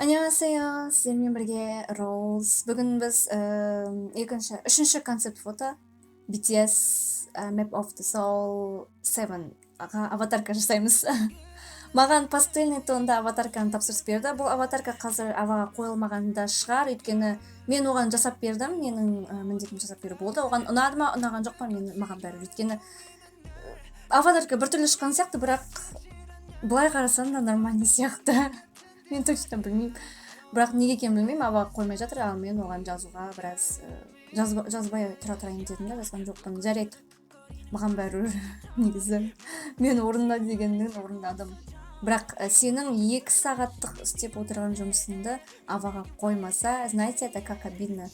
안녕하세요. сіздермен бірге Rose. Бүгін біз үшінші концепт фото BTS Map of the Soul 7-ға аватарка жасаймыз. Маған пастельный тонда аватарканы тапсырыс берді. Бұл аватарка қазір аваға қойылмаған да шығар, өйткені мен оған жасап бердім. Менің міндетім жасап беру болды. Оған ұнады ма, ұнаған жоқ па, маған бәрі. Өйткені аватарка біртүрлі шыққан сияқты, бірақ былай қарасам да нормальный сияқты. Мен точно білмеймін. Бірақ неге екенін білмеймін, аваға қоймай жатыр, ал мен оған жазуға біраз жазбай тұра тұрайын дедім де, жазған жоқпын. Жарайды. Маған бәрі негізі мен орында дегеннен орындадым. Бірақ сенің 2 сағаттық істеп отырған жұмысыңды аваға қоймаса, знаете, это как обидно.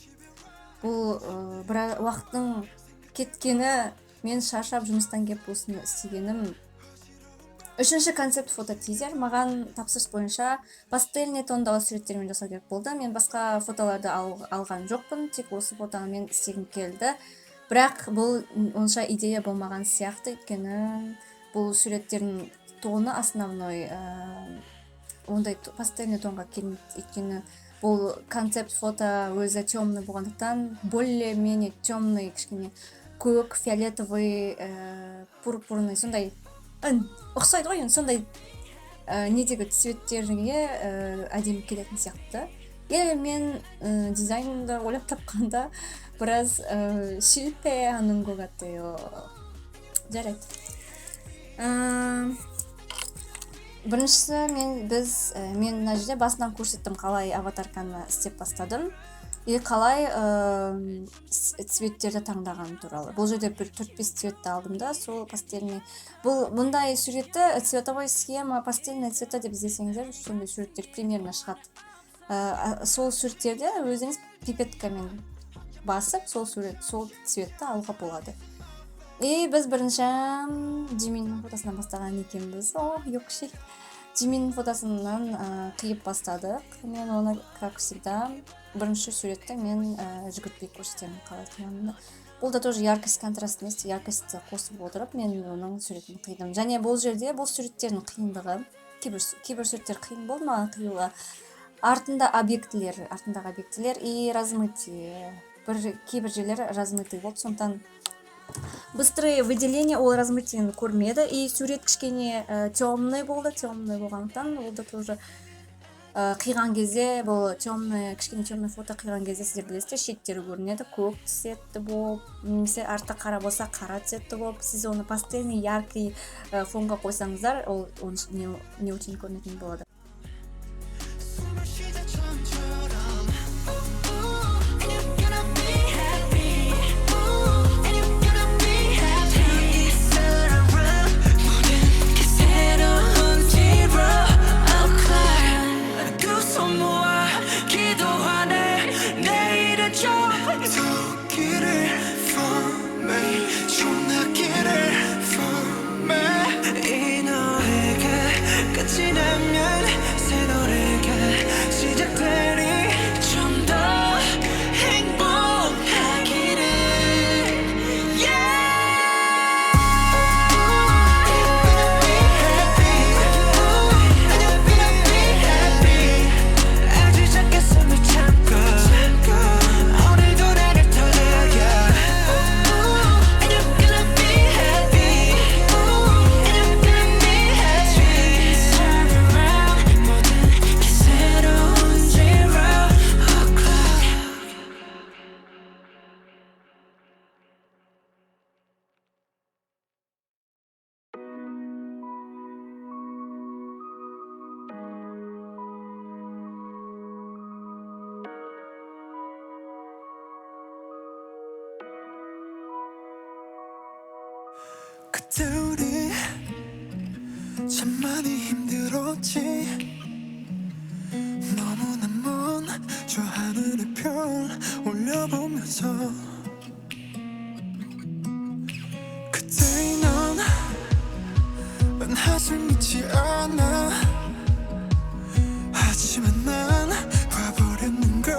Бұл бір уақыттың кеткені, мен шаршап жұмыстан келіп осыны істегенім. Үшінші концепт фото тизер. Маған тапсырыс бойынша пастельный тондағы суреттермен жасау керек болды. Мен басқа фотоларды алған жоқпын, тек осы фотоны мен істегім келді. Бірақ бұл онша идея болмаған сияқты, өйткені бұл суреттердің тоны основной ондай пастельный тонға келмейді, өйткені бұл концепт фото өзі темный болғандықтан, более-менее темный, кішкене көк, фиолетовый, пурпурный, сондай ұқсайды ғой, сондай недегі цветтерге әдемі келетін сияқты. Мен дизайнды ойлап тапқанда біраз 실패하는 것 같아요. Жарайды. Біріншісі мен мына жерде басынан көрсеттім қалай аватарканы істеп бастадым. Қалай цветтерді таңдаған туралы. Бұл жерде 4-5 цветті алдым да, сол пастельный. Бұндай суретті цветовой схема, пастельный цвета деп іздесеңіздер, сондай суреттер примерно шығады. Сол суреттерде өзіңіз пипеткамен басып, сол цветті алуға болады. Біз бірінші Джиминнің фотосынан бастаған екенбіз. Йокши. Джиминнің фотосынан қиып бастадық. Мен оны, как всегда, бірінші суретті мен жүгіртпей көрсетемін қалай қиғанымды. Бұл да тоже яркость контраст емес, яркостьті қосып отырып, мен оның суретін қидым. Және бұл жерде бұл суреттердің қиындығы, кейбір суреттер қиын болды ма қиюға, артындағы объектілер и размытие. Кейбір жерлері размытый болды, сондықтан быстрое выделение ол размытиені көрмеді, и сурет кішкене темный болғандықтан, ол да тоже қиған кезде, бұл кішкене темный фото қиған кезде сіздер білесіздер, шеттері көрінеді, көк цветті болып, немесе артта қара болса қара цветті болып, сіз оны пастельный яркий фонға қойсаңыздар, ол не очень көрінетін болады. 그때 우리 참 많이 힘들었지. 너무나 먼저 하늘의 별 올려보면서 그때 넌 한숨 있지 않아. 하지만 난 와버렸는 걸.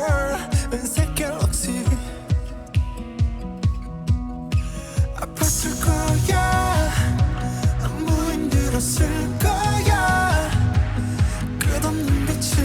은색 갤럭시 아팠을 거야. 너무 힘들었을 거야. 끝없는 빛을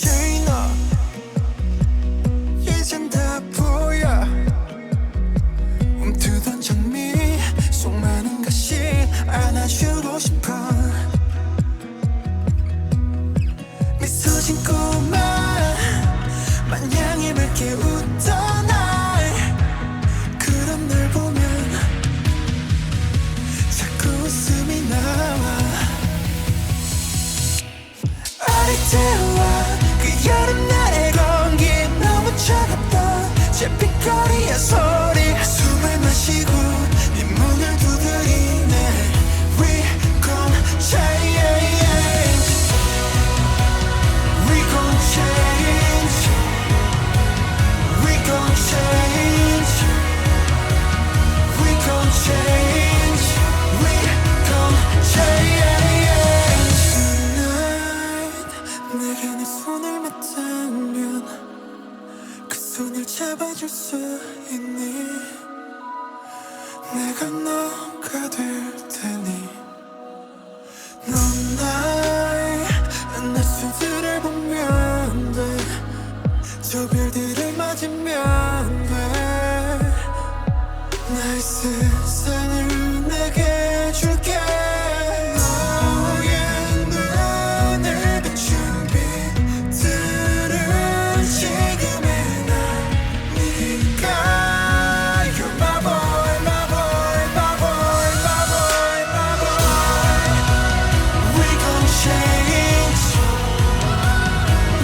체인업 이젠 다 보여 움트던 장미 속 많은 가시 안아주고 싶어 미소 짓고만 마냥 밝게 웃던 날 그런 널 보면 자꾸 웃음이 나와 어릴 때와 그 여름날의 공기 너무 차갑던 제 빗거리의 소리 숨을 마시고 네 문을 두드리네 We gon' change We gon' change We gon' change We gon' change We gon' change Tonight 내게 내 손을 맞대면 그 손을 잡아줄 수 있니 내가 너가 될 테니 넌 나의 날씨들을 보면 돼저 별들을 맞으면 돼 나의 세상을 내게 줄게 너의 눈을 비춘 빛들은 지금의 나 네가 You're my boy, my boy, my boy, my boy, my boy We gon' change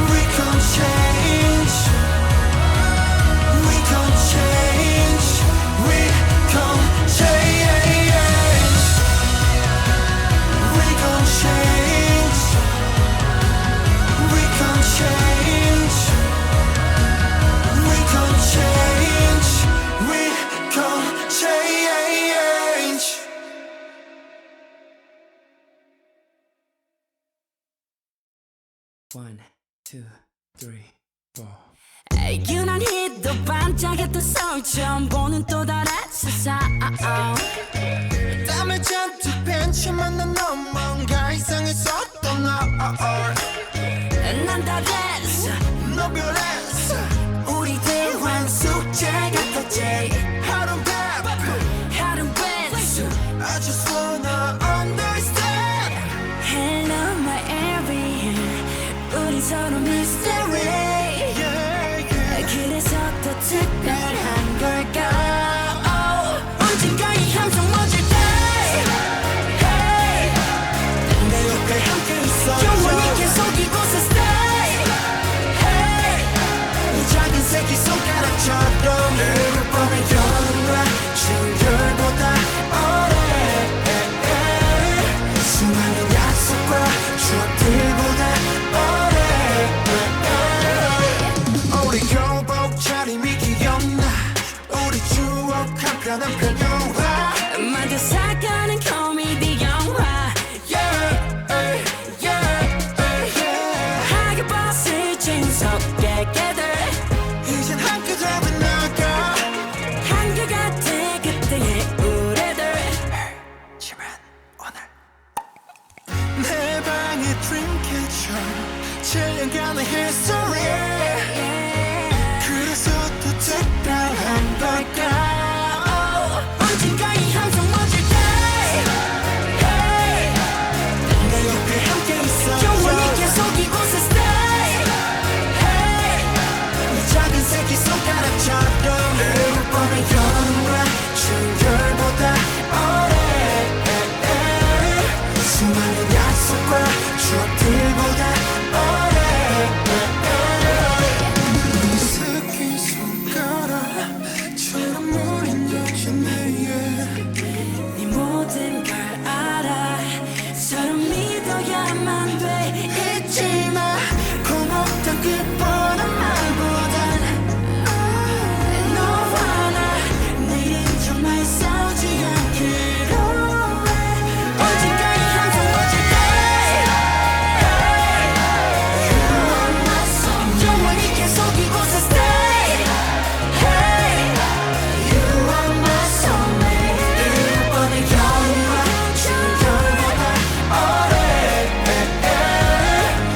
We gon' change We gon' change We gon' change We gon' change We gon' change We gon' change We gon' change One, two, three, four. 유난히도 반짝였던 서울 처음 보는 또 다른 세상 땀을 잔뜩 벤치만 난 넌 뭔가 이상했었던 난 다 됐어 너 별했어 우리 대화 숙제 같았지 하루는 바쁜 하루는 뺐어 I just wanna understand Hello my everything 우리 서로 mystery yeah, yeah. 그래서 더 특별한 걸까 언젠가 이 함성 멎을 때 hey. 내 옆에 함께 있어 영원히 계속 이곳에 stay hey. 이 작은 새끼 손가락처럼 내 밤의 여름과 추울보다 오래 수많은 약속과 추억들보다 오래 우리 교복 차림이 기억나 우리 추억 한편 한편 영화 만져 살가는 코미디 영화 Yeah, yeah, yeah. 하게 봤을 재밌었게 깨들 이젠 함께 잡은 나가 한결같아 그때의 우리들 지만 오늘 내 방의 드림캐쳐 7년간의 history 그래서 더 특별한 걸까 언젠가 이 함성 멎을 때 hey. 내 옆에 함께 있어 영원히 계속 이곳에 stay hey. 이 작은 새끼 손가락처럼 내 밤의 여름과 추울보다 오래 수많은 약속과 추억들보다 오래 네 새끼 손가락처럼 우린 여전해 yeah. 네 모든 걸 알아 서로 믿어야만 돼 잊지 마 고맙던 그 뻔한 말보단 너와 나 내일은 정말 싸우지 않기로 해 언젠가 이 함성 멎을 때 영원히 계속 이곳에 stay hey. You are my soulmate 이번에 겨울과 추울보다 오래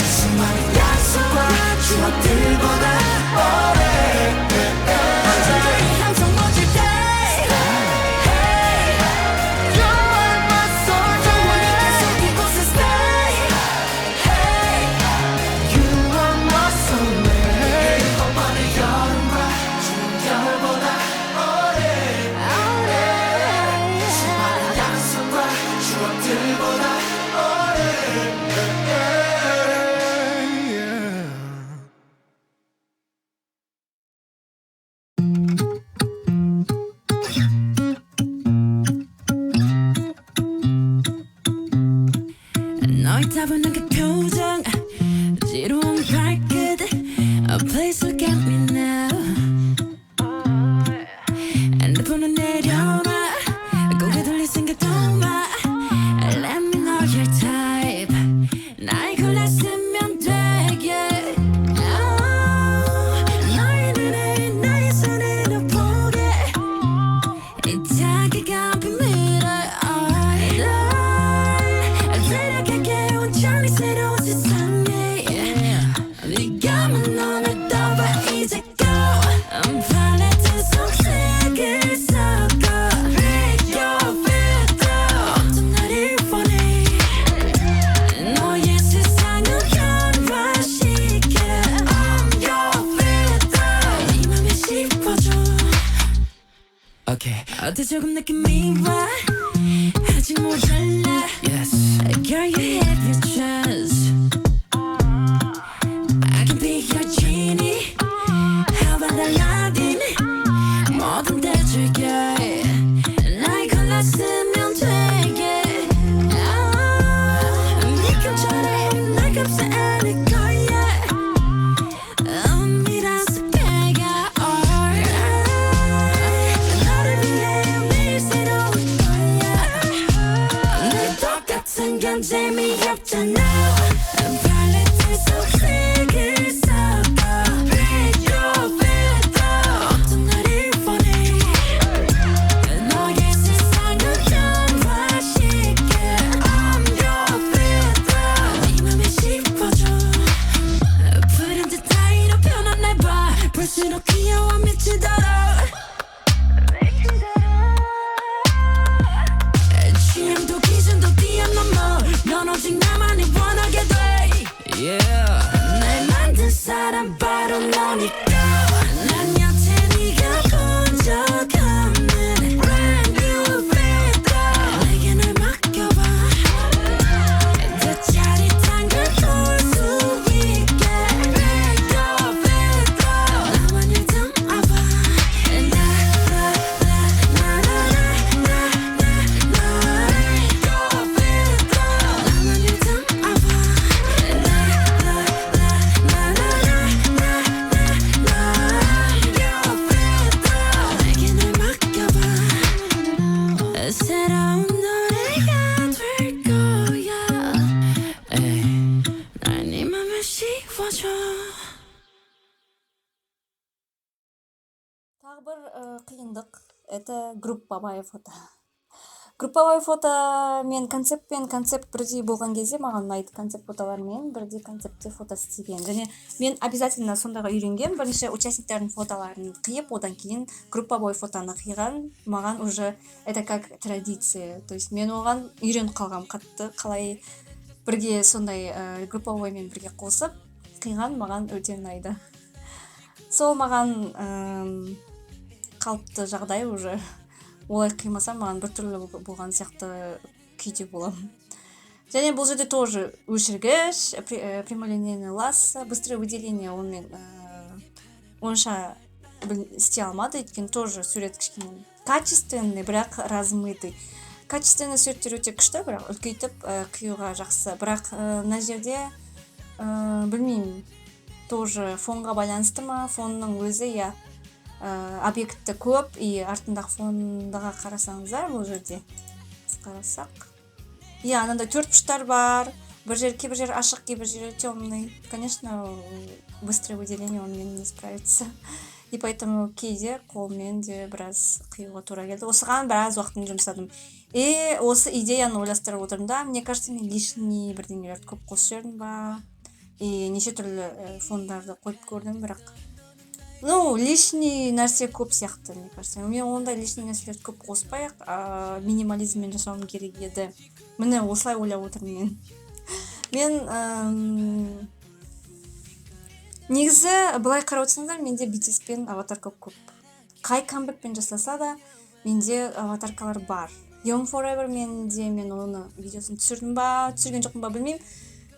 수많은 하늘보다 오래 너의 따분한 그 표정 지루한 발끝 Please look at me now 핸드폰은 내려놔 고개 돌릴 생각도 마 Let me know your type 날 골랐으면 되게 너의 눈에 나의 손으로 보게 이 자기가 비밀을 데려갈게 온전히 새로운 세상에 네가 만 너를 떠봐 이제 go 팔레트 속색을 섞어 Pick your filter 어떤 날을 원해 너의 세상을 변화시켜 I'm your filter 네 맘에 씹어줘 Okay. 어때 조금 느낌이 와 아직 모자라 Yes. Girl you have your chance I can be your genie How about Aladdin 뭐든 대줄게 날 골랐으면 되게 네 꿈처럼 날 감싸 안을 거야 미라서 배가 너를 위해 매일 새로운 거야 늘 똑같은 건 재미없잖아 팔레트 속색을 섞어 Pick your filter 어떤 날을 원해 너의 세상을 변화시켜 I'm your filter 네 맘에 씹어줘 푸른 듯 따위로 변한 날 봐 볼수록 귀여워 미치도록 취향도 기준도 뛰어넘어 넌 오직 나만을 원하게 돼 Yeah. 날 만든 사람 바로 너니까 난 여태 네가 본 적 없는 Brand new filter 내게 날 맡겨봐 더 짜릿한 걸 볼 수 있게 Pick your filter 나만을 담아봐 새로운 노래가 될 거야 날 네 맘에 씌워줘 Тағы бір қиындық это групповая фото. Групповая фото мен концепт бірдей болған кезде маған ұнайды концепт фотолармен бірдей концептте фото істеген. Және мен обязательно сондайға үйренген. Бірінші участниктердің фотоларын қиып, одан кейін групповой фотоны қиған. Маған уже это как традиция. То есть мен оған үйреніп қалғам қатты. Қалай бірге сондай групповоймен бірге қосып қиған маған өте ұнайды. Сол маған қалыпты жағдай уже. Олай қимасам маған біртүрлі болған сияқты күйде боламын. Және бұл жерде тоже өшіргіш, прямолинейный ласса, быстрое выделение онымен онша істей алмады, өйткені тоже сурет кішкене качественный, бірақ размытый. Качественный суреттер өте күшті, бірақ үлкейтіп қиюға жақсы. Бірақ мына жерде білмеймін, тоже фонға байланысты ма, фонның өзі объекті көп, и артындағы фондаға қарасаңыздар бұл жерде. Қарасақ. Анандай төрт бұрыштар бар. Кейбір жер ашық, кейбір жер темный. Конечно, быстрое выделение онымен не справится. И поэтому кейде қолмен де біраз қиюға тура келді. Осыған біраз уақытын жұмсадым. И осы идеяны ойластырып отырмын да, мне кажется, мен лишний бірдеңелерді көп қосып жібердім ба. И неше түрлі фондарды қойып көрдім, бірақ лишний нәрсе көп сияқты, мне кажется. Мен ондай лишний нәрселерді көп қоспайық, минимализммен жасауым керек еді. Міне осылай ойлап отырмын мен. Негізі былай қарап отырсаңыздар, менде BTS пен аватарка көп. Қай камбэкпен жасаса да менде аватаркалар бар. Young Forever менде мен оны видеосын түсірдім ба, түсірген жоқпын ба білмеймін.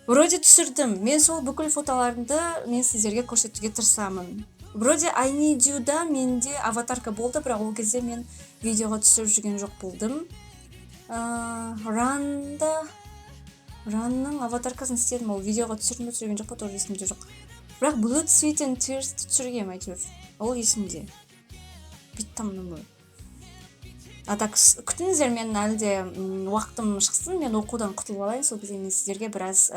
Вроде түсірдім. Мен сол бүкіл фотоларымды мен сіздерге көрсетуге тырысамын. Вроде I Need You-да менде аватарка болды, бірақ ол кезде мен видеоға түсіріп жүрген жоқ болдым. Runның аватаркасын істедім, ол видеоға түсірдім бе, түсірген жоқ па, тоже есімде жоқ. Бірақ Blood, Sweat and Tears түсіргем әйтеуір. Ол есімде. Биттамның бұл. Так, күтіңіздер, мен әлі де уақытым шықсын, мен оқудан құтылып алайын, сол кезде мен сіздерге біраз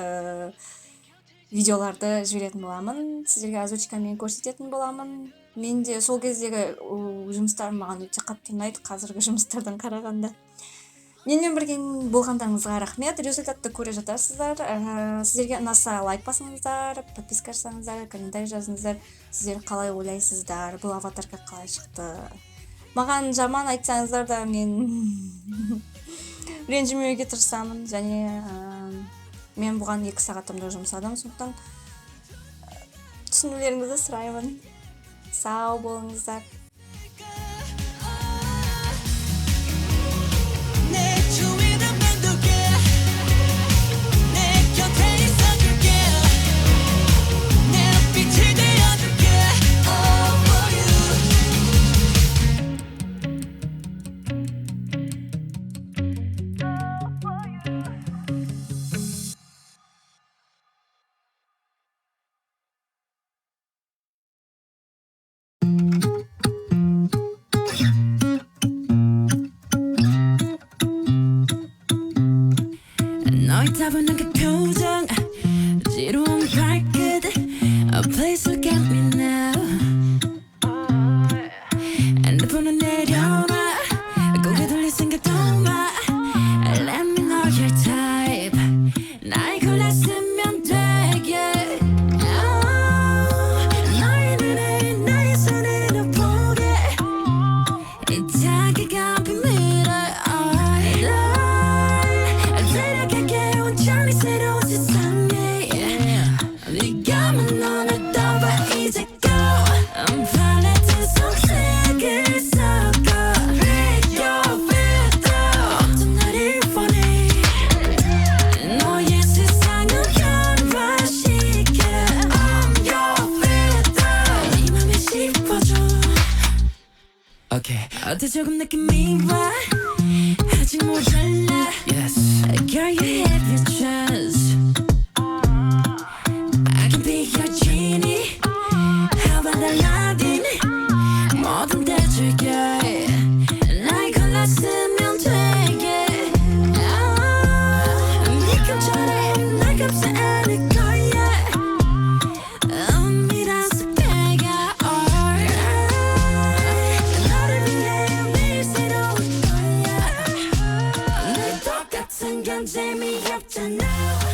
видеоларды жіберетін боламын, сіздерге озвучкамен көрсететін боламын. Мен де сол кездегі жұмыстарым маған өте қатты ұнайды, қазіргі жұмыстардан қарағанда. Менімен бірге болғандарыңызға рахмет, результатты көре жатарсыздар. Сіздерге ұнаса лайк басыңыздар, подписка жасаңыздар, комментарий жазыңыздар. Сіздер қалай ойлайсыздар, бұл аватарка қалай шықты? Маған жаман айтсаңыздар да мен ренжімеуге тырысамын, және мен бұған 2 сағатымды жұмсадым, сондықтан түсінулеріңізді сұраймын. Сау болыңыздар. 너의 따분한 그 표정 지루한 발끝 A place look at me now 핸드폰은 내려놔 고개 돌릴 생각도 마 Let me know your type 날 골랐으면 되게 너의 눈에 나의 손으로 보게 이 자기가 비밀을 데려갈게 온전히 새로운 세상에 네가 만 너를 떠봐 이제 go 팔레트 속색을 섞어 Pick your filter 어떤 나를 원해 너의 세상을 변화시켜 I'm your filter 네 맘에 씹어줘 Okay. 어때 조금 느낌이 와 아직 모자라 Yes. Girl, you have your trust I can be your genie How about Aladdin 뭐든 대줄게 날 골랐으면 되게 네 감정에 날 감싸 안을 거야 미라서 배가 너를 위해 매일 새로운 거야 늘 똑같은 건 재미없잖아